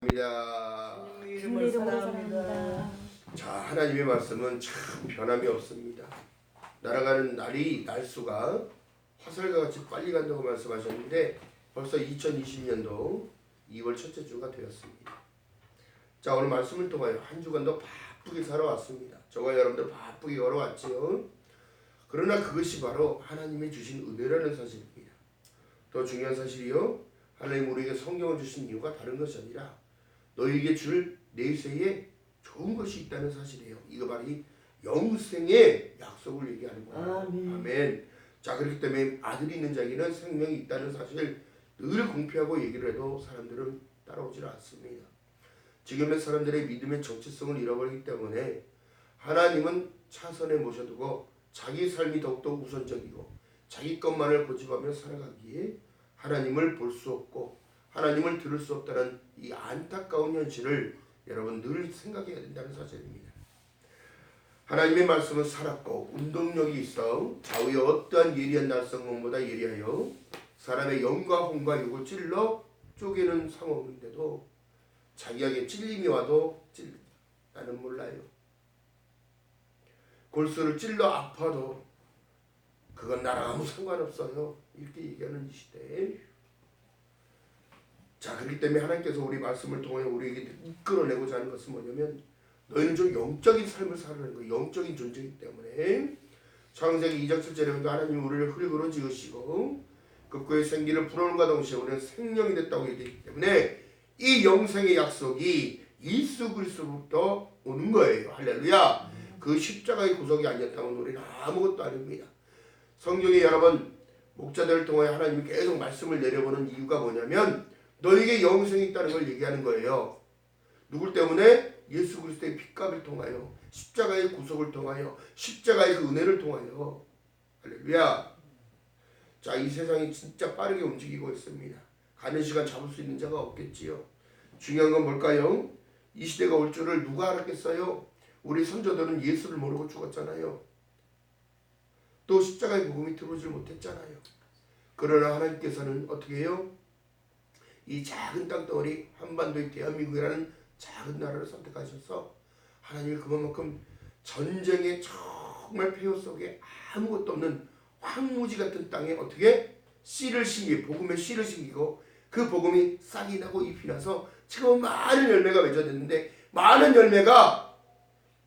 주님의 이름으로 사랑합니다. 자, 하나님의 말씀은 참 변함이 없습니다. 날아가는 날이 날수가 화살과 같이 빨리 간다고 말씀하셨는데 벌써 2020년도 2월 첫째 주가 되었습니다. 자, 오늘 말씀을 통하여 한 주간도 바쁘게 살아왔습니다. 저와 여러분들 바쁘게 걸어왔지요. 그러나 그것이 바로 하나님이 주신 은혜라는 사실입니다. 더 중요한 사실이요, 하나님 우리에게 성경을 주신 이유가 다른 것이 아니라 너희에게 줄 내세에 좋은 것이 있다는 사실이에요. 이거 바로 이 영생의 약속을 얘기하는 거예요. 아멘. 자, 그렇기 때문에 아들이 있는 자에게는 생명이 있다는 사실 늘 공표하고 얘기를 해도 사람들은 따라오질 않습니다. 지금의 사람들의 믿음의 정체성을 잃어버리기 때문에 하나님은 차선에 모셔두고 자기 삶이 더욱더 우선적이고 자기 것만을 고집하며 살아가기에 하나님을 볼 수 없고 하나님을 들을 수 없다는 이 안타까운 현실을 여러분 늘 생각해야 된다는 사실입니다. 하나님의 말씀은 살았고 운동력이 있어 좌우의 어떠한 예리한 날성검보다 예리하여 사람의 영과 혼과 육을 찔러 쪼개는 상황인데도 자기에게 찔림이 와도 나는 몰라요. 골수를 찔러 아파도 그건 나랑 아무 상관없어요. 이렇게 얘기하는 이 시대에, 자, 그렇기 때문에 하나님께서 우리 말씀을 통해 우리에게 이끌어내고자 하는 것은 뭐냐면 너희는 좀 영적인 삶을 살아가는 거예요. 영적인 존재이기 때문에 창세기 2장 7절에 보니까 하나님 우리를 흙으로 지으시고 그 그의 생기를 불어넣음과 동시에 우리는 생명이 됐다고 얘기했기 때문에 이 영생의 약속이 예수 그리스도로부터 오는 거예요. 할렐루야. 그 십자가의 구속이 아니었다면 우리는 아무것도 아닙니다. 성경에 여러 번 목자들을 통해 하나님이 계속 말씀을 내려보는 이유가 뭐냐면 너에게 영생이 있다는 걸 얘기하는 거예요. 누굴 때문에? 예수 그리스도의 핏값을 통하여 십자가의 구속을 통하여 십자가의 그 은혜를 통하여. 할렐루야. 자, 이 세상이 진짜 빠르게 움직이고 있습니다. 가는 시간 잡을 수 있는 자가 없겠지요. 중요한 건 뭘까요? 이 시대가 올 줄을 누가 알았겠어요? 우리 선조들은 예수를 모르고 죽었잖아요. 또 십자가의 복음이 들어오질 못했잖아요. 그러나 하나님께서는 어떻게 해요? 이 작은 땅덩어리 한반도의 대한민국이라는 작은 나라를 선택하셔서 하나님이 그만큼 전쟁의 정말 폐허 속에 아무것도 없는 황무지 같은 땅에 어떻게 씨를 심기, 복음의 씨를 심기고 그 복음이 싹이 나고 잎이 나서 지금 많은 열매가 맺어졌는데 많은 열매가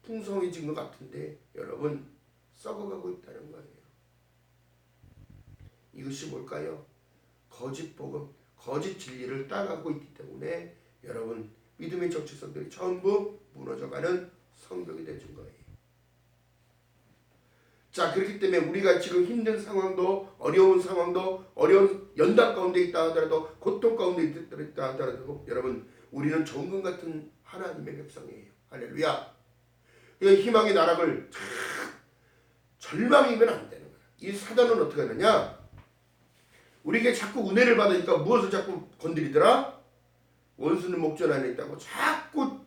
풍성해진 것 같은데 여러분 썩어가고 있다는 거예요. 이것이 뭘까요? 거짓 복음, 거짓 진리를 따라가고 있기 때문에 여러분 믿음의 정체성들이 전부 무너져가는 성벽이 되준 거예요. 자, 그렇기 때문에 우리가 지금 힘든 상황도 어려운 상황도 어려운 연단 가운데 있다 하더라도 고통 가운데 있다 하더라도 여러분 우리는 정금 같은 하나님의 백성이에요. 할렐루야. 희망의 나락을 절망이면 안 되는 거야. 이 사단은 어떻게 하느냐? 우리에게 자꾸 은혜를 받으니까 무엇을 자꾸 건드리더라? 원수는 목전 안에 있다고 자꾸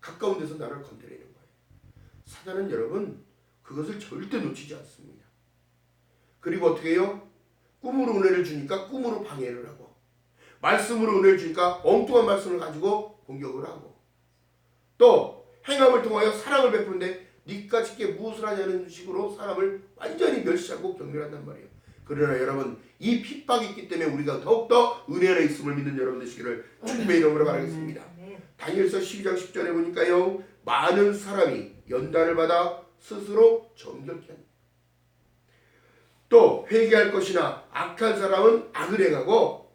가까운 데서 나를 건드리는 거예요. 사단은 여러분 그것을 절대 놓치지 않습니다. 그리고 어떻게 해요? 꿈으로 은혜를 주니까 꿈으로 방해를 하고 말씀으로 은혜를 주니까 엉뚱한 말씀을 가지고 공격을 하고 또 행함을 통하여 사랑을 베푸는데 니까 짓게 무엇을 하냐는 식으로 사람을 완전히 멸시하고 경멸한단 말이에요. 그러나 여러분 이 핍박이 있기 때문에 우리가 더욱더 은혜 안에 있음을 믿는 여러분 되시기를 주님의 이름으로 바라겠습니다. 다니엘서 12장 10절에 보니까요, 많은 사람이 연단을 받아 스스로 정결케 합니다. 또 회개할 것이나 악한 사람은 악을 행하고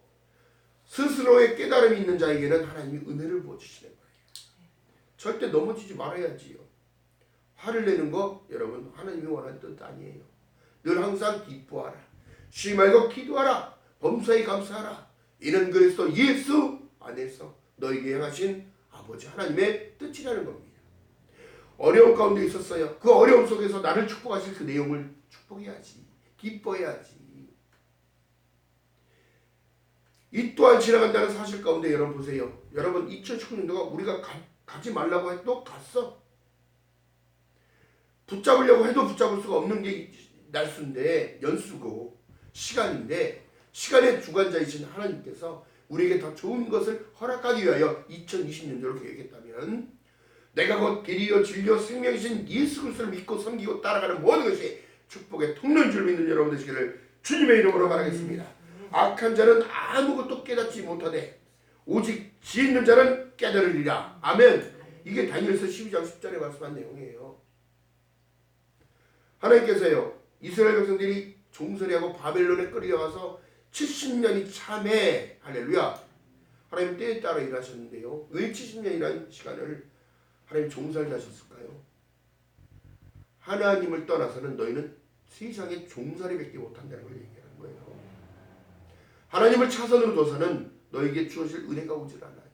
스스로의 깨달음이 있는 자에게는 하나님이 은혜를 부어주시는 거예요. 절대 넘어지지 말아야지요. 화를 내는 거 여러분 하나님이 원하는 뜻 아니에요. 늘 항상 기뻐하라. 쉬지 말고 기도하라. 범사에 감사하라. 이는 그리스도 예수 안에서 너에게 행하신 아버지 하나님의 뜻이라는 겁니다. 어려움 가운데 있었어요. 그 어려움 속에서 나를 축복하실 그 내용을 축복해야지. 기뻐해야지. 이 또한 지나간다는 사실 가운데 여러분 보세요. 여러분 2019년도가 우리가 가지 말라고 해도 갔어. 붙잡으려고 해도 붙잡을 수가 없는 게 날수인데 연수고 시간인데 시간의 주관자이신 하나님께서 우리에게 더 좋은 것을 허락하기 위하여 2020년도를 계획했다면 내가 곧 길이요 진리요 생명이신 예수 그리스도를 믿고 섬기고 따라가는 모든 것이 축복의 통로인 줄 믿는 여러분 되시기를 주님의 이름으로 바라겠습니다. 악한 자는 아무것도 깨닫지 못하되 오직 지혜 있는 자는 깨달으리라. 아멘. 이게 다니엘서 12장 10절에 말씀한 내용이에요. 하나님께서요 이스라엘 백성들이 종살이하고 바벨론에 끌려가서 70년이 참에 할렐루야 하나님 때에 따라 일하셨는데요. 왜 70년이라는 시간을 하나님 종살이 하셨을까요? 하나님을 떠나서는 너희는 세상에 종살이밖에 못한다는 걸 얘기하는 거예요. 하나님을 차선으로 둬서는 너에게 주어질 은혜가 오질 않아요.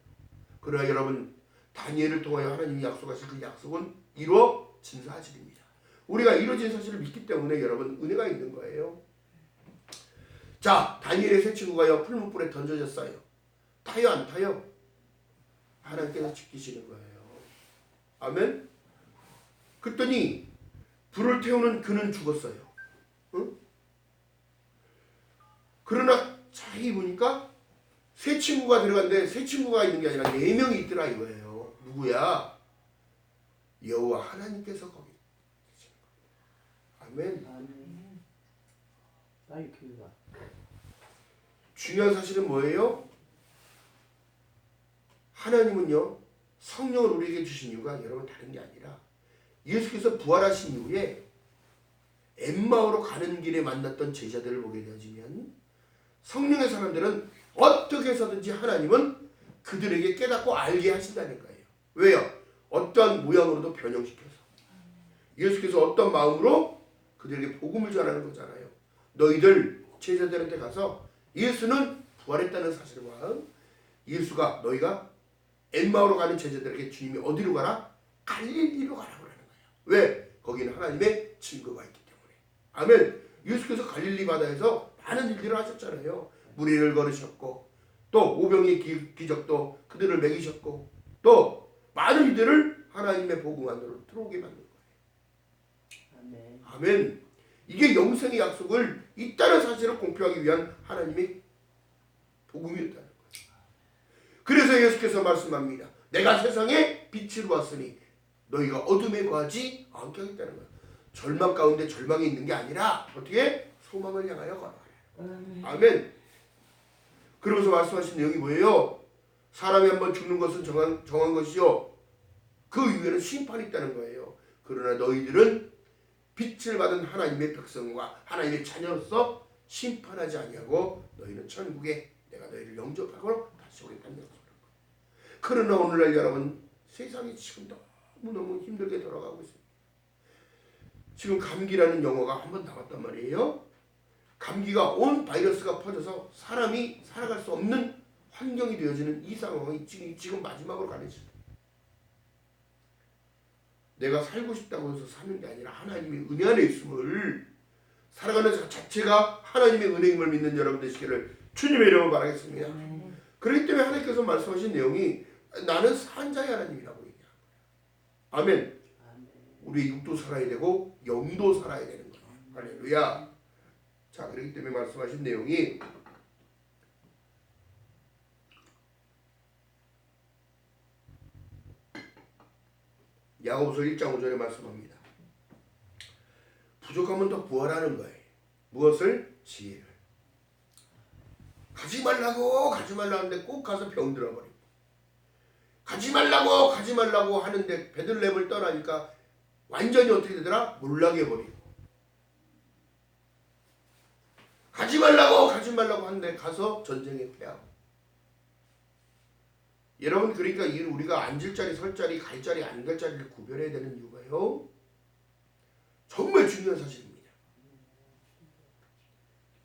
그러나 여러분 다니엘을 통하여 하나님이 약속하신 그 약속은 이루어진 사실입니다. 우리가 이루어진 사실을 믿기 때문에 여러분 은혜가 있는 거예요. 자, 다니엘의 세 친구가요 풀무불에 던져졌어요. 타요 안 타요? 하나님께서 지키시는 거예요. 아멘. 그랬더니 불을 태우는 그는 죽었어요. 응? 그러나 자세히 보니까 세 친구가 들어갔는데 세 친구가 있는 게 아니라 4명이 있더라 이거예요. 누구야? 여호와 하나님께서 거기 계시는 겁니다. 아멘. 중요한 사실은 뭐예요? 하나님은요 성령을 우리에게 주신 이유가 여러분 다른 게 아니라 예수께서 부활하신 이후에 엠마오로 가는 길에 만났던 제자들을 보게 되어지면 성령의 사람들은 어떻게 해서든지 하나님은 그들에게 깨닫고 알게 하신다는 거예요. 왜요? 어떠한 모양으로도 변형시켜서 예수께서 어떤 마음으로 그들에게 복음을 전하는 거잖아요. 너희들 제자들한테 가서 예수는 부활했다는 사실과 예수가 너희가 엠마오로 가는 제자들에게 주님이 어디로 가라? 갈릴리로 가라고 하는 거예요. 왜? 거기는 하나님의 증거가 있기 때문에. 아멘. 예수께서 갈릴리 바다에서 많은 일들을 하셨잖아요. 무리를 걸으셨고 또 오병의 기적도 그들을 먹이셨고 또 많은 이들을 하나님의 복음 안으로 들어오게 만든 거예요. 아멘. 아멘. 이게 영생의 약속을 있다는 사실을 공표하기 위한 하나님의 복음이었다는 거예요. 그래서 예수께서 말씀합니다. 내가 세상에 빛으로 왔으니 너희가 어둠에 거하지 않게 하겠다는 거예요. 절망 가운데 절망이 있는 게 아니라 어떻게? 소망을 향하여 걸어가라. 아멘. 그러면서 말씀하신 내용이 뭐예요? 사람이 한번 죽는 것은 정한 것이요 그 이후에는 심판이 있다는 거예요. 그러나 너희들은 빛을 받은 하나님의 백성과 하나님의 자녀로서 심판하지 아니하고 너희는 천국에 내가 너희를 영접하고 다시 오겠다는 약속을. 그러나 오늘날 여러분 세상이 지금 너무너무 힘들게 돌아가고 있습니다. 지금 감기라는 용어가 한번 나왔단 말이에요. 감기가 온 바이러스가 퍼져서 사람이 살아갈 수 없는 환경이 되어지는 이 상황이 지금 마지막으로 가는 시점. 내가 살고 싶다고 해서 사는 게 아니라 하나님의 은혜 안에 있음을 살아가는 자체가 하나님의 은혜임을 믿는 여러분 되시기를 주님의 이름으로 바라겠습니다. 그렇기 때문에 하나님께서 말씀하신 내용이 나는 산자의 하나님이라고 얘기합니다. 아멘. 우리 육도 살아야 되고 영도 살아야 되는 거예요. 할렐루야. 자, 그렇기 때문에 말씀하신 내용이 야고보서 1장 5절에 말씀합니다. 부족하면 더 부활하는 거예요. 무엇을? 지혜를. 가지 말라고 하는데 꼭 가서 병 들어버리고 가지 말라고 하는데 베들레헴을 떠나니까 완전히 어떻게 되더라? 몰락해 버리고 가지 말라고 하는데 가서 전쟁에 패하고. 여러분 그러니까 우리가 앉을 자리, 설 자리, 갈 자리, 안 갈 자리를 구별해야 되는 이유가요 정말 중요한 사실입니다.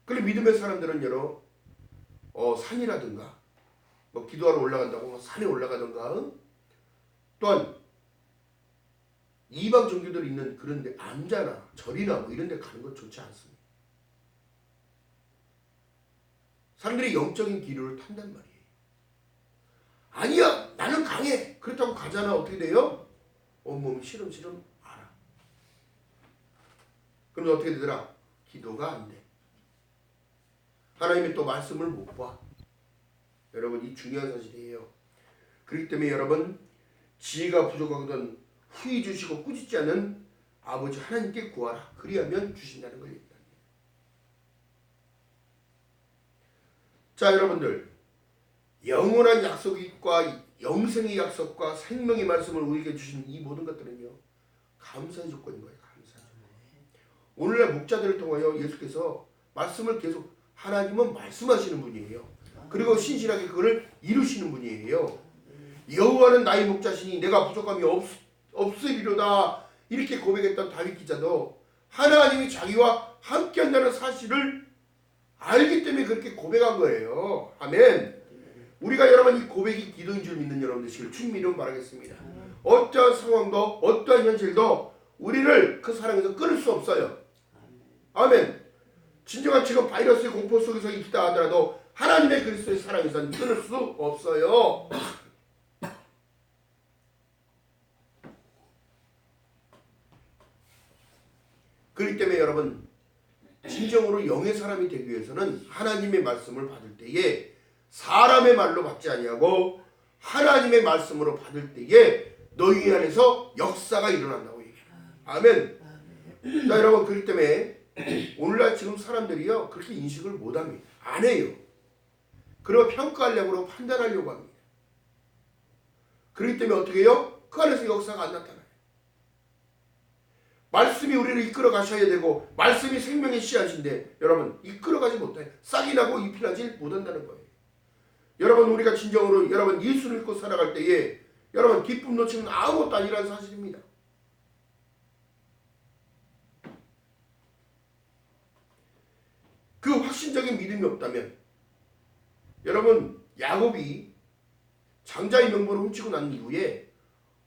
그래 믿음의 사람들은 산이라든가 뭐 기도하러 올라간다고 산에 올라가든가 또한 이방 종교들 있는 그런데 암자나 절이나 뭐 이런 데 가는 건 좋지 않습니다. 사람들이 영적인 기류를 탄단 말이에요. 아니야 나는 강해 그렇다고 가잖아. 어떻게 돼요? 온몸 시름시름 알아. 그럼 어떻게 되더라? 기도가 안 돼. 하나님의 또 말씀을 못 봐. 여러분 이 중요한 사실이에요. 그렇기 때문에 여러분 지혜가 부족하거든 후히 주시고 꾸짖지 않은 아버지 하나님께 구하라. 그리하면 주신다는 걸 얘기합니다. 자 여러분들 영원한 약속과 영생의 약속과 생명의 말씀을 우리에게 주신 이 모든 것들은요 감사의 조건인 거예요. 감사의 조건. 오늘날 목자들을 통하여 예수께서 말씀을 계속 하나님은 말씀하시는 분이에요. 그리고 신실하게 그걸 이루시는 분이에요. 여호와는 나의 목자시니 내가 부족함이 없으리로다 이렇게 고백했던 다윗 기자도 하나님이 자기와 함께한다는 사실을 알기 때문에 그렇게 고백한 거예요. 아멘. 우리가 여러분 이 고백이 기도인 줄 믿는 여러분 되시길 주님 이름 바라겠습니다. 어떠한 상황도 어떠한 현실도 우리를 그 사랑에서 끊을 수 없어요. 아멘. 진정한 지금 바이러스의 공포 속에서 있다 하더라도 하나님의 그리스도의 사랑에서는 끊을 수 없어요. 그렇기 때문에 여러분 진정으로 영의 사람이 되기 위해서는 하나님의 말씀을 받을 때에 사람의 말로 받지 아니하고 하나님의 말씀으로 받을 때에 너희 안에서 역사가 일어난다고 얘기해요. 아멘. 자 여러분 그렇기 때문에 오늘날 지금 사람들이요 그렇게 인식을 못합니다. 안 해요. 그리고 평가하려고 하고 판단하려고 합니다. 그렇기 때문에 어떻게 해요? 그 안에서 역사가 안 나타나요. 말씀이 우리를 이끌어 가셔야 되고 말씀이 생명의 씨앗인데 여러분 이끌어가지 못해요. 싹이 나고 잎이 나지 못한다는 거예요. 여러분 우리가 진정으로 여러분 예수를 믿고 살아갈 때에 여러분 기쁨 놓치면 아무것도 아니라는 사실입니다. 그 확신적인 믿음이 없다면 여러분 야곱이 장자의 명분을 훔치고 난 이후에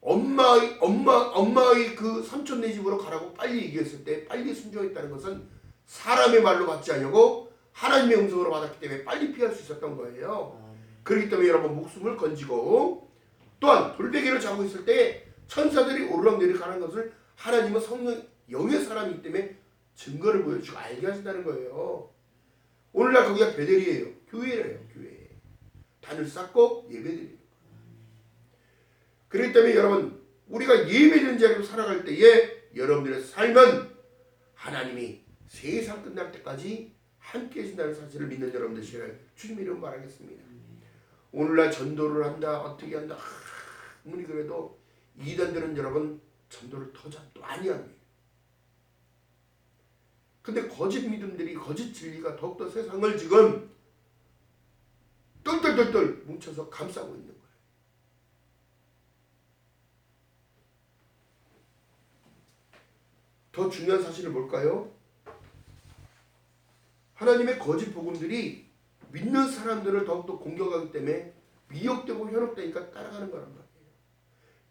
엄마의 그 삼촌네 집으로 가라고 빨리 얘기했을 때 빨리 순종했다는 것은 사람의 말로 받지 않냐고 하나님의 음성으로 받았기 때문에 빨리 피할 수 있었던 거예요. 그렇기 때문에 여러분 목숨을 건지고 또한 돌베개를 자고 있을 때 천사들이 오르락내리락 하는 것을 하나님은 성령 영의 사람이기 때문에 증거를 보여주고 알게 하신다는 거예요. 오늘날 거기가 베델이에요. 교회래요. 교회. 단을 쌓고 예배드리는 거예요. 그렇기 때문에 여러분 우리가 예배드리는 자리로 살아갈 때에 여러분들의 삶은 하나님이 세상 끝날 때까지 함께 하신다는 사실을 믿는 여러분들 시간을 주님 이름 바라겠습니다. 오늘날 전도를 한다 어떻게 한다 아무리 그래도 이단들은 여러분 전도를 더 많이 합니다. 근데 거짓 믿음들이 거짓 진리가 더욱더 세상을 지금 똘똘똘똘 뭉쳐서 감싸고 있는 거예요. 더 중요한 사실은 뭘까요? 하나님의 거짓 복음들이 믿는 사람들을 더욱더 공격하기 때문에 미혹되고 현혹되니까 따라가는 거란 말이에요.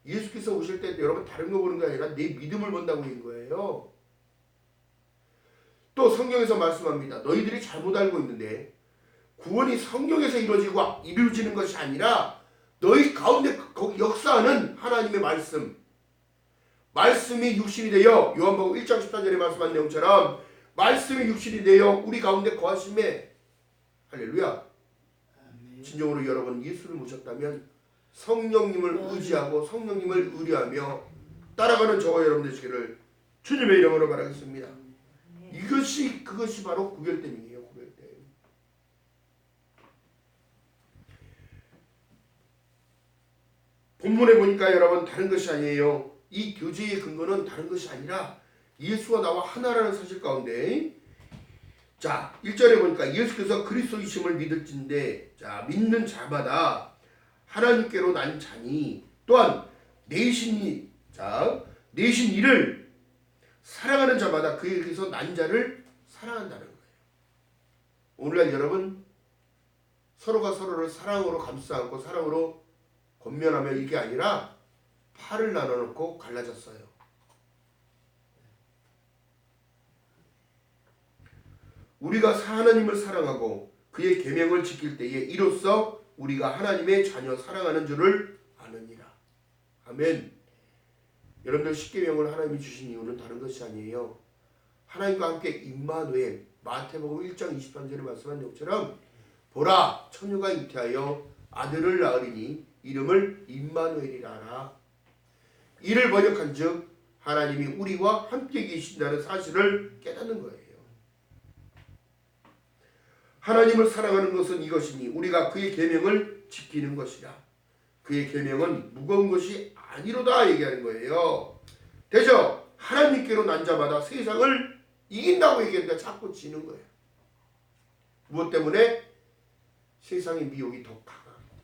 예수께서 오실 때 여러분 다른 거 보는 게 아니라 내 믿음을 본다고 한 거예요. 또 성경에서 말씀합니다. 너희들이 잘못 알고 있는데 구원이 성경에서 이루어지는 것이 아니라 너희 가운데 역사하는 하나님의 말씀이 육신이 되어 요한복음 1장 14절에 말씀한 내용처럼 말씀이 육신이 되어 우리 가운데 거하심에 할렐루야. 진정으로 여러분 예수를 모셨다면 성령님을 의지하고 성령님을 의뢰하며 따라가는 저와 여러분 되시기를 주님의 이름으로 바라겠습니다. 그것이 바로 구별됨이에요. 구별됨. 본문에 보니까 여러분 다른 것이 아니에요. 이 교제의 근거는 다른 것이 아니라 예수와 나와 하나라는 사실 가운데 자 1절에 보니까 예수께서 그리스도이심을 믿을진데 자 믿는 자마다 하나님께로 난 자니 또한 내신 이를 사랑하는 자마다 그에게서 난 자를 사랑한다는 거예요. 오늘날 여러분 서로가 서로를 사랑으로 감싸 안고 사랑으로 권면하며 이게 아니라 팔을 나눠놓고 갈라졌어요. 우리가 하나님을 사랑하고 그의 계명을 지킬 때에 이로써 우리가 하나님의 자녀 사랑하는 줄을 아느니라. 아멘. 여러분들 십계명을 하나님이 주신 이유는 다른 것이 아니에요. 하나님과 함께 임마누엘 마태복음 1장 23절에 말씀한 것처럼 보라 처녀가 잉태하여 아들을 낳으리니 이름을 임마누엘이라 하라. 이를 번역한즉 하나님이 우리와 함께 계신다는 사실을 깨닫는 거예요. 하나님을 사랑하는 것은 이것이니 우리가 그의 계명을 지키는 것이라. 그의 계명은 무거운 것이 아니로다 얘기하는 거예요. 대저 하나님께로 난 자마다 세상을 이긴다고 얘기하니까 자꾸 지는 거예요. 무엇 때문에? 세상의 미혹이 더 강합니다.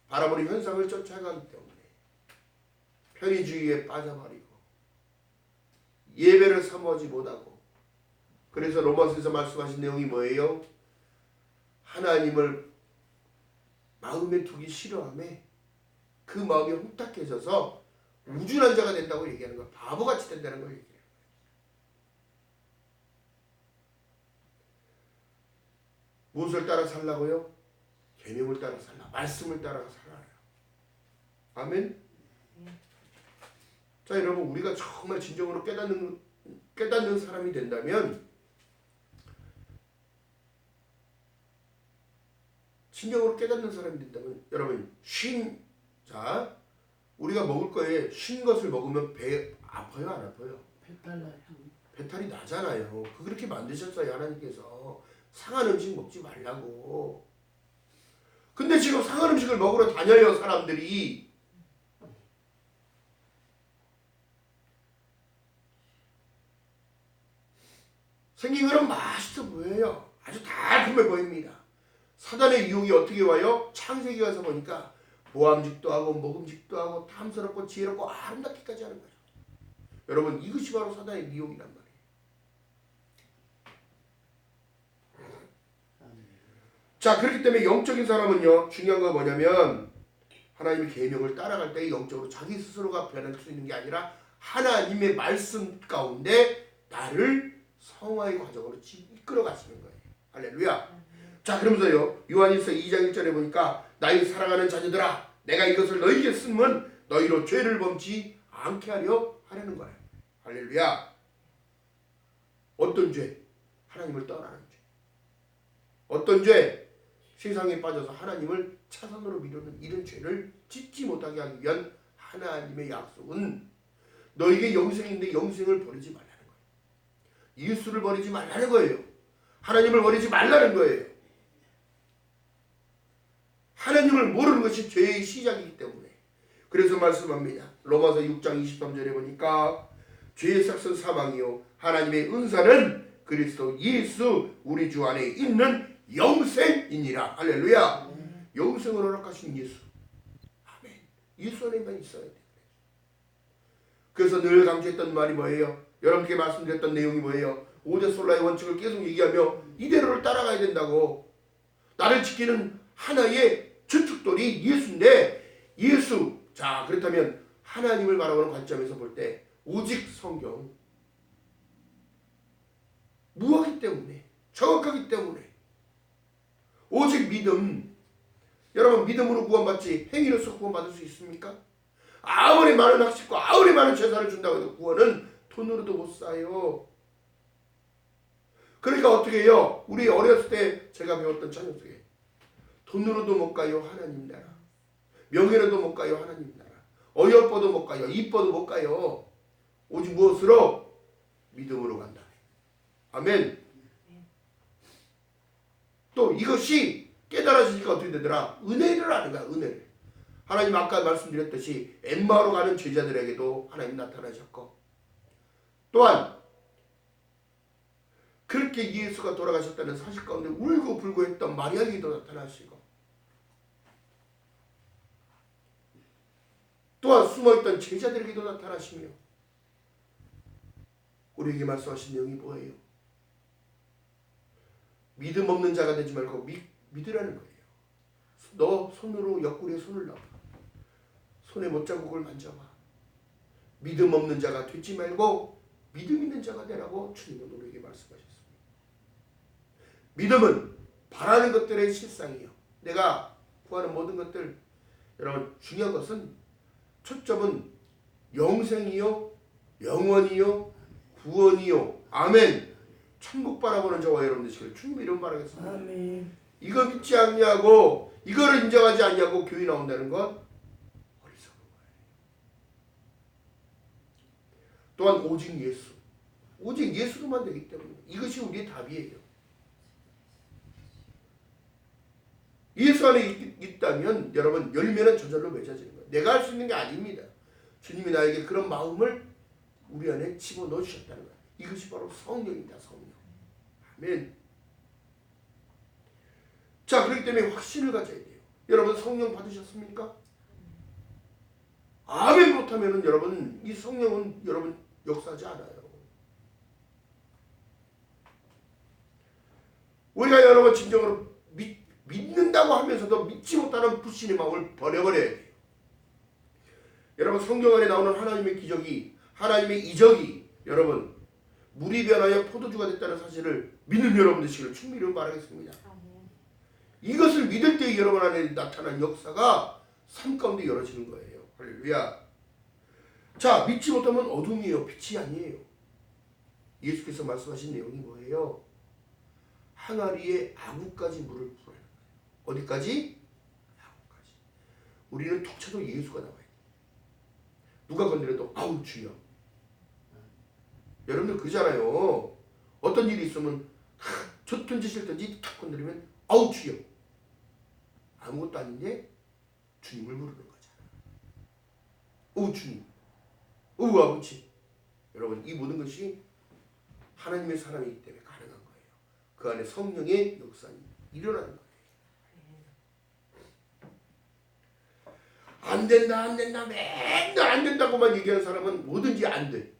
바라보는 현상을 쫓아가기 때문에 편의주의에 빠져버리고 예배를 사모하지 못하고. 그래서 로마서에서 말씀하신 내용이 뭐예요? 하나님을 마음에 두기 싫어하며 그 마음이 혼탁해져서 우준한 자가 된다고 얘기하는 거야. 바보같이 된다는 걸 얘기해요. 무엇을 따라 살라고요? 계명을 따라 살라. 말씀을 따라 살아요. 아멘. 자, 여러분, 우리가 정말 진정으로 깨닫는 사람이 된다면, 진정으로 깨닫는 사람이 된다면, 여러분, 자, 우리가 먹을 거에 쉰 것을 먹으면 배 아파요, 안 아파요? 배탈 나요. 배탈이 나잖아요. 그렇게 만드셨어요, 하나님께서. 상한 음식 먹지 말라고. 근데 지금 상한 음식을 먹으러 다녀요, 사람들이. 생긴 거는 맛있어 보여요. 아주 달콤해 보입니다. 사단의 유혹이 어떻게 와요? 창세기 가서 보니까 보암직도 하고 먹음직도 하고 탐스럽고 지혜롭고 아름답기까지 하는 거예요. 여러분, 이것이 바로 사단의 미혹이란 말이에요. 자, 그렇기 때문에 영적인 사람은요, 중요한 건 뭐냐면 하나님의 계명을 따라갈 때 영적으로 자기 스스로가 변할 수 있는 게 아니라 하나님의 말씀 가운데 나를 성화의 과정으로 이끌어 가시는 거예요. 할렐루야. 자, 그러면서요, 요한일서 2장 1절에 보니까 나의 사랑하는 자녀들아, 내가 이것을 너희에게 쓰면 너희로 죄를 범치 않게 하려는 거예요. 할렐루야. 어떤 죄? 하나님을 떠나는 죄. 어떤 죄? 세상에 빠져서 하나님을 차선으로 미루는 이런 죄를 짓지 못하게 하기 위한 하나님의 약속은 너에게 영생인데 영생을 버리지 말라는 거예요. 예수를 버리지 말라는 거예요. 하나님을 버리지 말라는 거예요. 하나님을 모르는 것이 죄의 시작이기 때문에. 그래서 말씀합니다. 로마서 6장 23절에 보니까 죄의 삭은 사망이요 하나님의 은사는 그리스도 예수 우리 주 안에 있는 영생이니라. 할렐루야. 영생을 허락하신 예수. 아멘. 예수 안에만 있어야 돼. 그래서 늘 강조했던 말이 뭐예요? 여러분께 말씀드렸던 내용이 뭐예요? 5대 솔라의 원칙을 계속 얘기하며 이대로를 따라가야 된다고. 나를 지키는 하나의 주특돌이 예수인데, 예수. 자, 그렇다면 하나님을 바라보는 관점에서 볼 때 오직 성경, 무하기 때문에, 정확하기 때문에, 오직 믿음. 여러분, 믿음으로 구원받지 행위로서 구원받을 수 있습니까? 아무리 많은 학식과 아무리 많은 제사를 준다고 해도 구원은 돈으로도 못 사요. 그러니까 어떻게 해요? 우리 어렸을 때 제가 배웠던 찬양 속에 돈으로도 못 가요, 하나님 나라. 명예로도 못 가요, 하나님 나라. 어여뻐도 못 가요, 이뻐도 못 가요. 오직 무엇으로? 믿음으로 간다. 아멘. 또 이것이 깨달아지니까 어떻게 되더라? 은혜를 하는 거야, 은혜를. 하나님 아까 말씀드렸듯이 엠마오로 가는 제자들에게도 하나님 나타나셨고, 또한 그렇게 예수가 돌아가셨다는 사실 가운데 울고불고 했던 마리아에게도 나타나시고, 또한 숨어있던 제자들에게도 나타나시며, 우리에게 말씀하신 내용이 뭐예요? 믿음 없는 자가 되지 말고 믿으라는 거예요. 너 손으로 옆구리에 손을 넣어봐. 손에 못자국을 만져봐. 믿음 없는 자가 되지 말고 믿음 있는 자가 되라고 주님은 우리에게 말씀하셨습니다. 믿음은 바라는 것들의 실상이요. 내가 구하는 모든 것들, 여러분 중요한 것은 초점은 영생이요, 영원이요, 구원이요. 아멘. 천국 바라보는 저와 여러분 되시기를 주님 이름 바라겠습니다. 아멘. 이거 믿지 않냐고, 이거를 인정하지 않냐고 교회 나온다는 건 어리석은 거예요. 또한 오직 예수, 오직 예수로만 되기 때문에 이것이 우리의 답이에요. 예수 안에 있다면 여러분 열매는 저절로 맺어지는 거예요. 내가 할 수 있는 게 아닙니다. 주님이 나에게 그런 마음을 우리 안에 집어넣어 주셨다는 거예요. 이것이 바로 성령입니다. 성령. 아멘. 자, 그렇기 때문에 확신을 가져야 돼요. 여러분 성령 받으셨습니까? 아멘. 못하면은 여러분 이 성령은 여러분 역사하지 않아요. 우리가 여러분 진정으로 믿는다고 하면서도 믿지 못하는 불신의 마음을 버려버려야 돼요. 여러분 성경 안에 나오는 하나님의 기적이, 하나님의 이적이 여러분 물이 변하여 포도주가 됐다는 사실을 믿는 여러분 되시기를 충분히 바라겠습니다. 이것을 믿을 때 여러분 안에 나타난 역사가 삶 가운데 열어지는 거예요. 할렐루야. 자, 믿지 못하면 어둠이에요. 빛이 아니에요. 예수께서 말씀하신 내용이 뭐예요? 항아리에 아구까지 물을 부어요. 어디까지? 아구까지. 우리는 톡 쳐도 예수가 나와요. 누가 건드려도 아우 주여. 여러분들 그러잖아요. 어떤 일이 있으면 좋든지 싫든지 탁 건드리면 아우 주여. 아무것도 아닌데 주님을 부르는 거잖아. 오 주님. 오 아버지. 여러분 이 모든 것이 하나님의 사람이기 때문에 가능한 거예요. 그 안에 성령의 역사는 일어나는 거예요. 안 된다 안 된다 맨날 안 된다고만 얘기하는 사람은 뭐든지 안 돼.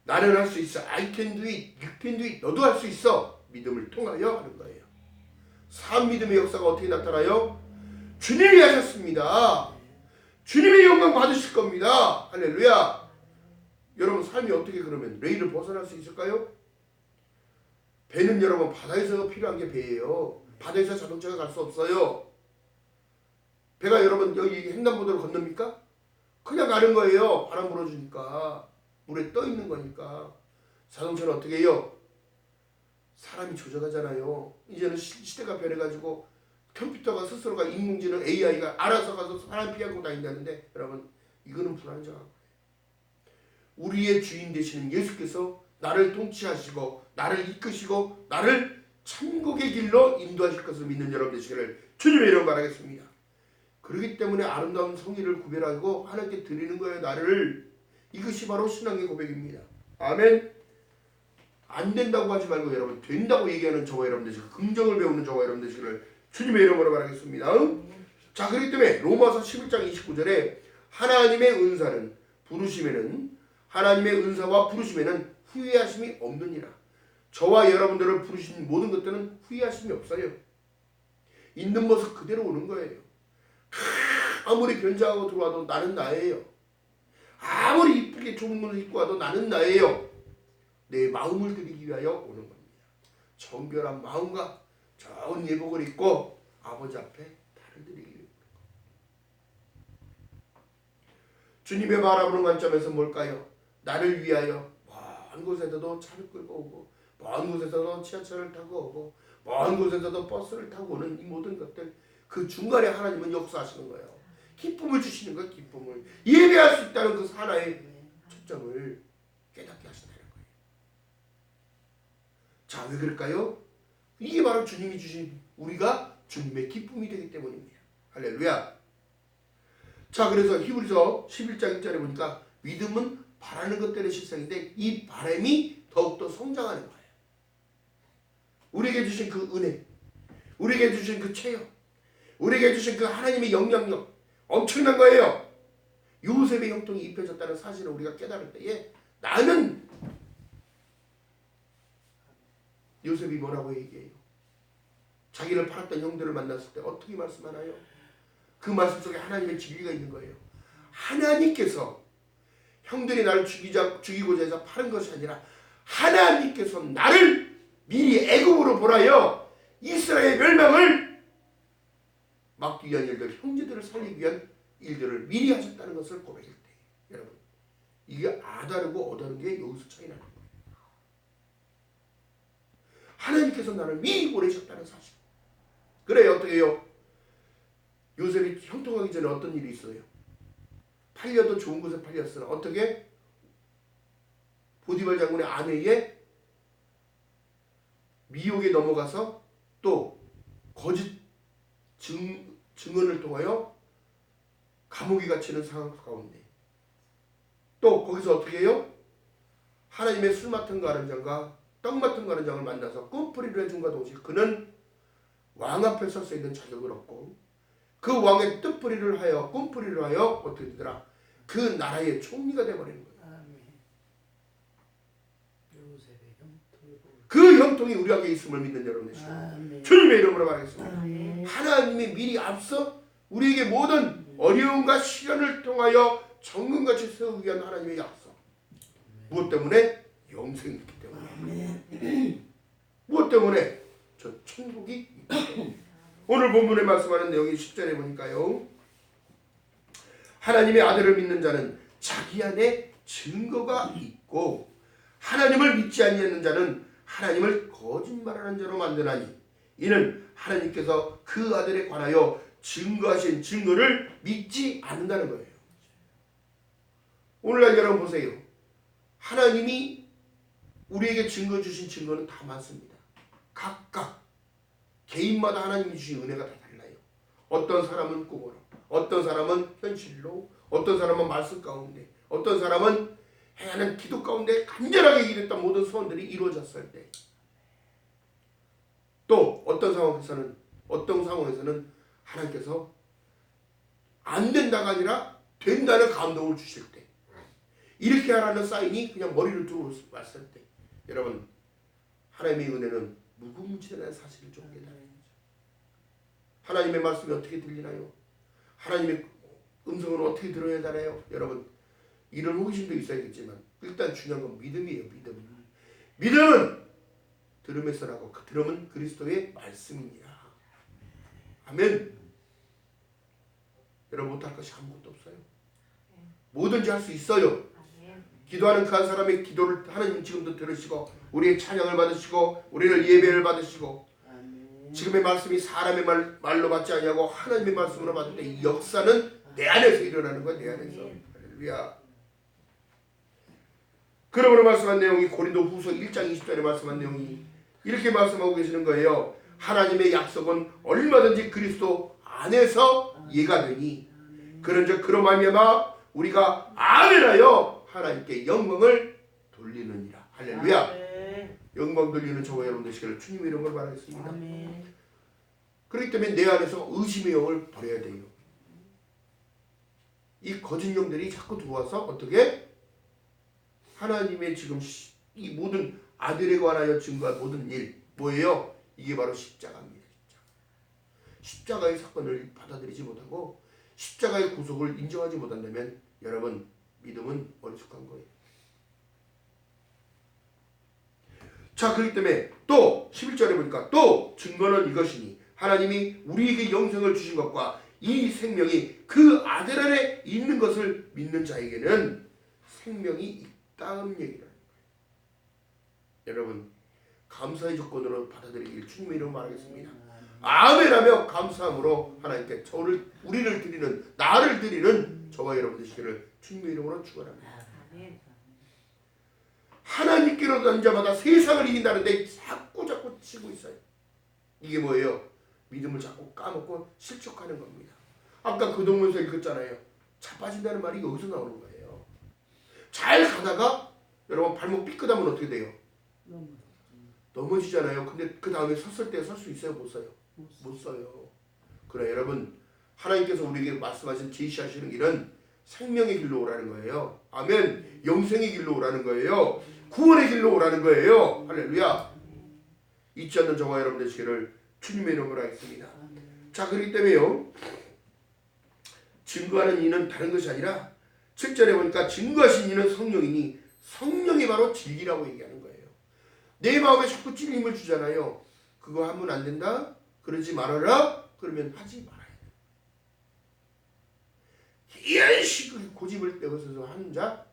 나는 할 수 있어. I can do it. You can do it. 너도 할 수 있어. 믿음을 통하여 하는 거예요. 산 믿음의 역사가 어떻게 나타나요? 주님이 하셨습니다. 주님의 영광 받으실 겁니다. 할렐루야. 여러분 삶이 어떻게 그러면 레일을 벗어날 수 있을까요? 배는 여러분 바다에서 필요한 게 배예요. 바다에서 자동차가 갈 수 없어요. 배가 여러분 여기 횡단보도를 건넙니까? 그냥 가는 거예요. 바람 불어주니까. 물에 떠 있는 거니까. 자동차는 어떻게 해요? 사람이 조작하잖아요. 이제는 시대가 변해가지고 컴퓨터가 스스로가 인공지능 AI가 알아서 가서 사람 피하고 다닌다는데 여러분 이거는 불안정한 거예요. 우리의 주인 되시는 예수께서 나를 통치하시고 나를 이끄시고 나를 천국의 길로 인도하실 것을 믿는 여러분 되시기를 주님의 이름 바라겠습니다. 그렇기 때문에 아름다운 성의를 구별하고 하나님께 드리는 거예요. 나를. 이것이 바로 신앙의 고백입니다. 아멘. 안 된다고 하지 말고 여러분 된다고 얘기하는 저와 여러분 되시고 긍정을 배우는 저와 여러분 되시기를 주님의 이름으로 바라겠습니다. 자, 그렇기 때문에 로마서 11장 29절에 하나님의 은사는 부르심에는 하나님의 은사와 부르심에는 후회하심이 없느니라. 저와 여러분들을 부르신 모든 것들은 후회하심이 없어요. 있는 모습 그대로 오는 거예요. 아무리 변장하고 들어와도 나는 나예요. 아무리 이쁘게 좋은 것을 입고 와도 나는 나예요. 내 마음을 드리기 위하여 오는 겁니다. 정결한 마음과 좋은 예복을 입고 아버지 앞에 달을 드리기 위해. 주님의 바라보는 관점에서 뭘까요? 나를 위하여 먼 곳에서도 차를 끌고 오고 먼 곳에서도 지하철을 타고 오고 먼 곳에서도 버스를 타고 오는 이 모든 것들 그 중간에 하나님은 역사하시는 거예요. 기쁨을 주시는 거예요. 기쁨을. 예배할 수 있다는 그 하나의 초점을 깨닫게 하신다는 거예요. 자, 왜 그럴까요? 이게 바로 주님이 주신 우리가 주님의 기쁨이 되기 때문입니다. 할렐루야. 자, 그래서 히브리서 11장 1절에 보니까 믿음은 바라는 것들의 실상인데 이 바람이 더욱더 성장하는 거예요. 우리에게 주신 그 은혜, 우리에게 주신 그 체험, 우리에게 주신 그 하나님의 영향력 엄청난 거예요. 요셉의 형통이 입혀졌다는 사실을 우리가 깨달을 때에 나는 요셉이 뭐라고 얘기해요? 자기를 팔았던 형들을 만났을 때 어떻게 말씀하나요? 그 말씀 속에 하나님의 진리가 있는 거예요. 하나님께서 형들이 나를 죽이고자 해서 파는 것이 아니라 하나님께서 나를 미리 애굽으로 보라여 이스라엘 멸망을 막기 위한 일들, 형제들을 살리기 위한 일들을 미리 하셨다는 것을 고백할 때 여러분 이게 아다르고 어다른 게 여기서 차이 나는 거예요. 하나님께서 나를 미리 보내셨다는 사실. 그래요. 어떻게 해요? 요셉이 형통하기 전에 어떤 일이 있어요? 팔려도 좋은 곳에 팔렸으나 어떻게? 보디발 장군의 아내의 미혹에 넘어가서 또 거짓 증언을 통하여 감옥에 갇히는 상황 가운데 또 거기서 어떻게 해요? 하나님의 술 맡은 가른장과 떡 맡은 가른장을 만나서 꿈풀이를 해준과 동시에 그는 왕 앞에 설 수 있는 자격을 얻고 그 왕의 뜻풀이를 하여 꿈풀이를 하여 어떻게 되더라? 그 나라의 총리가 되어버리는 거예요. 그 형통이 우리 안에 있음을 믿는 여러분의 시간. 주님의 이름으로 말하겠습니다. 하나님이 미리 앞서 우리에게 모든 어려움과 시련을 통하여 정금같이 세우기 위한 하나님의 약속. 무엇 때문에? 영생이 있기 때문에. 무엇 때문에? 저 천국이 있기 때문에. 오늘 본문에 말씀하는 내용이 10절에 보니까요. 하나님의 아들을 믿는 자는 자기 안에 증거가 있고 하나님을 믿지 아니하는 자는 하나님을 거짓말하는 자로 만드나니 이는 하나님께서 그 아들에 관하여 증거하신 증거를 믿지 않는다는 거예요. 오늘날 여러분 보세요. 하나님이 우리에게 증거 주신 증거는 다 많습니다. 각각 개인마다 하나님이 주신 은혜가 다 달라요. 어떤 사람은 꿈으로, 어떤 사람은 현실로, 어떤 사람은 말씀 가운데, 어떤 사람은 하나님 기도 가운데 간절하게 기도했던 모든 소원들이 이루어졌을 때, 또 어떤 상황에서는 하나님께서 안 된다가 아니라 된다는 감동을 주실 때, 이렇게 하라는 사인이 그냥 머리를 두고 왔을 때, 여러분 하나님의 은혜는 무궁무진한 사실을 좀 깨달아야 되죠. 하나님의 말씀이 어떻게 들리나요? 하나님의 음성은 어떻게 들어야 되나요? 여러분 이런 호기심도 있어야겠지만 일단 중요한 건 믿음이에요. 믿음은 들음에서 나고 그 들음은 그리스도의 말씀입니다. 아멘. 여러분 못할 것이 아무것도 없어요. 뭐든지 할 수 있어요. 기도하는 그 한 사람의 기도를 하나님 지금도 들으시고 우리의 찬양을 받으시고 우리를 예배를 받으시고 지금의 말씀이 사람의 말로 받지 아니하고 하나님의 말씀으로 받을 때 이 역사는 내 안에서 일어나는 거야. 내 안에서. 할렐루야. 그러므로 말씀한 내용이 고린도 후서 1장 20절에 말씀한 내용이 이렇게 말씀하고 계시는 거예요. 하나님의 약속은 얼마든지 그리스도 안에서 이해가 되니 그런즉 그로 말미암아 우리가 아멘하여 하나님께 영광을 돌리느니라. 할렐루야. 영광 돌리는 저와 여러분 되시기를 주님의 이름으로 바라겠습니다. 그렇기 때문에 내 안에서 의심의 영을 버려야 돼요. 이 거짓 영들이 자꾸 들어와서 어떻게 하나님의 지금 이 모든 아들에 관하여 증거한 모든 일 뭐예요? 이게 바로 십자가입니다. 십자가의 사건을 받아들이지 못하고 십자가의 구속을 인정하지 못한다면 여러분 믿음은 어리숙한 거예요. 자, 그렇기 때문에 또 11절에 보니까 또 증거는 이것이니 하나님이 우리에게 영생을 주신 것과 이 생명이 그 아들 안에 있는 것을 믿는 자에게는 생명이 있다는 얘기라는 거예요. 여러분 감사의 조건으로 받아들이길 주님의 이름으로 말하겠습니다. 아멘하며 감사함으로 하나님께 우리를 드리는 나를 드리는 저와 여러분 되시기를 주님의 이름으로 축원합니다. 하나님께로 던 자마다 세상을 이긴다는데 자꾸 치고 있어요. 이게 뭐예요? 믿음을 자꾸 까먹고 실족하는 겁니다. 아까 그 동문서 읽었잖아요. 자빠진다는 말이 여기서 나오는 거예요. 잘 가다가 여러분 발목 삐끗하면 어떻게 돼요? 넘어지잖아요. 근데 그 다음에 섰을 때 설 수 있어요? 못 서요? 못 서요. 그래 여러분 하나님께서 우리에게 말씀하신 제시하시는 길은 생명의 길로 오라는 거예요. 아멘. 영생의 길로 오라는 거예요. 구원의 길로 오라는 거예요. 할렐루야. 잊지 않는 저와 여러분 되시기를 주님의 이름으로 하겠습니다. 자, 그렇기 때문에요. 증거하는 이는 다른 것이 아니라 7절에 보니까 증거하신 이는 성령이니 성령이 바로 진리라고 얘기하는 거예요. 내 마음에 자꾸 찔림을 주잖아요. 그거 하면 안 된다? 그러지 말아라? 그러면 하지 말아야 돼. 이런 식으로 고집을 떼어서 하는 자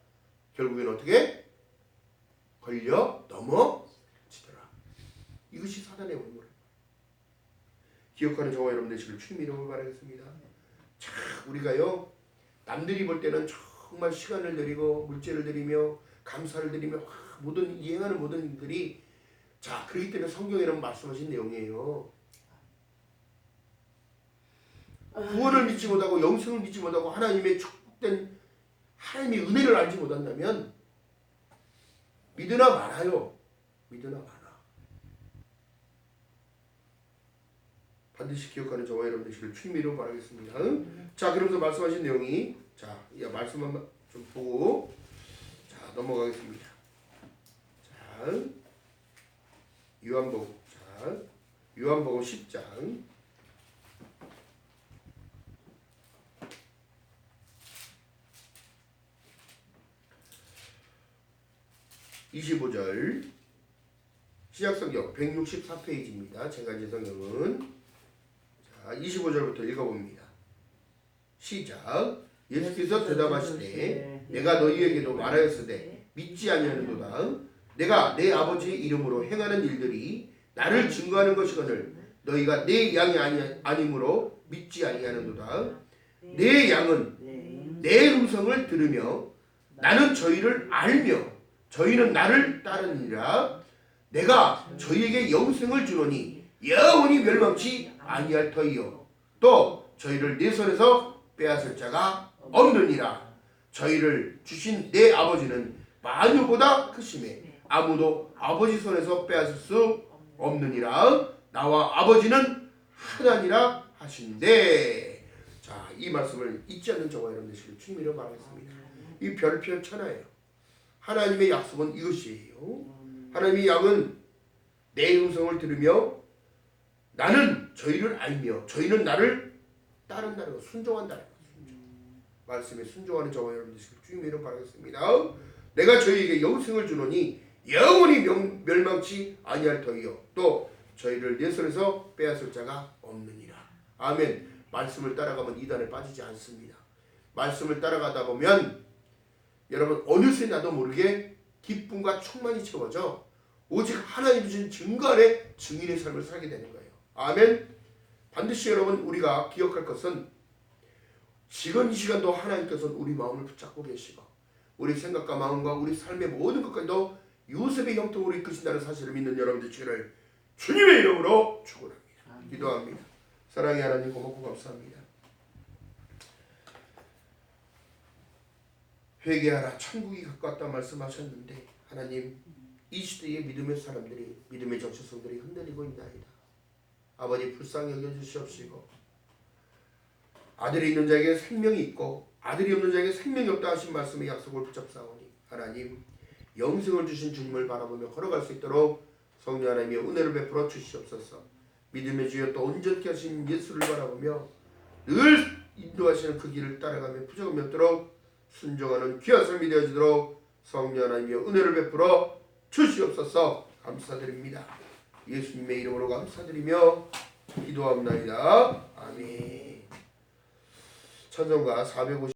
결국엔 어떻게? 걸려 넘어지더라. 이거 사단의 올무를 기억하는 저와 여러분 되시길 주님 이름으로 바라겠습니다. 자, 우리가요 남들이 볼 때는 정말 시간을 들이고 물질을 들이며 감사를 드리며 모든 이행하는 모든 일들이 자 그렇기 때문에 성경에는 말씀하신 내용이에요. 구원을 믿지 못하고 영생을 믿지 못하고 하나님의 축복된 하나님의 은혜를 알지 못한다면 믿으나 말아요. 믿으나 말아. 반드시 기억하는 저와 여러분 되시길 주님 이름으로 바라겠습니다. 자, 그러면서 말씀하신 내용이 자, 말씀만 좀 보고 자, 넘어가겠습니다. 자, 요한복음 10장 25절 시약성경 164페이지입니다. 제가 이제 성경은 자 25절부터 읽어봅니다. 시작. 예수께서 대답하시되 내가 너희에게도 말하였으되 믿지 아니하는도다. 내가 내 아버지의 이름으로 행하는 일들이 나를 증거하는 것이거늘 너희가 내 양이 아니므로 믿지 아니하는도다. 내 양은 내 음성을 들으며 나는 저희를 알며 저희는 나를 따르니라. 내가 저희에게 영생을 주노니 영원히 멸망치 아니할 터이요 또 저희를 내 손에서 빼앗을 자가 없느니라. 저희를 주신 내 아버지는 만유보다 크심에 아무도 아버지 손에서 빼앗을 수 없느니라. 나와 아버지는 하나니라 하신대. 자, 이 말씀을 잊지 않는 저와 여러분 되시길 주님 이름으로 말하겠습니다. 이 별표 천하예요. 하나님의 약속은 이것이에요. 하나님의 양은 내 음성을 들으며 나는 저희를 알며 저희는 나를 따른다는 것, 순종한다는 것. 말씀에 순종하는 저와 여러분 되시길 주님 이름으로 바라겠습니다. 내가 저희에게 영생을 주노니 영원히 멸망치 아니할 터이요 또 저희를 내 손에서 빼앗을 자가 없느니라. 아멘. 말씀을 따라가면 이단에 빠지지 않습니다. 말씀을 따라가다 보면 여러분 어느새 나도 모르게 기쁨과 충만이 채워져 오직 하나님 주신 증거 안에 증인의 삶을 살게 되는 거예요. 아멘. 반드시 여러분 우리가 기억할 것은 지금 이 시간도 하나님께서는 우리 마음을 붙잡고 계시고 우리 생각과 마음과 우리 삶의 모든 것까지도 요셉의 형통으로 이끄신다는 사실을 믿는 여러분들 되시기를 주님의 이름으로 축원합니다. 기도합니다. 사랑의 하나님 고맙고 감사합니다. 회개하라 천국이 가까웠다 말씀하셨는데 하나님 이 시대의 믿음의 사람들이 믿음의 정체성들이 흔들리고 있나이다. 아버지 불쌍히 여겨주시옵시고 아들이 있는 자에게 생명이 있고 아들이 없는 자에게 생명이 없다 하신 말씀의 약속을 붙잡사오니 하나님 영생을 주신 주님을 바라보며 걸어갈 수 있도록 성령 하나님의 은혜를 베풀어 주시옵소서. 믿음의 주여 또 온전케 하신 예수를 바라보며 늘 인도하시는 그 길을 따라가며 부족함이 없도록 순종하는 귀한 삶이 되어지도록 성령 하나님의 은혜를 베풀어 주시옵소서. 감사드립니다. 예수님의 이름으로 감사드리며 기도합니다. 아멘. 찬송가 450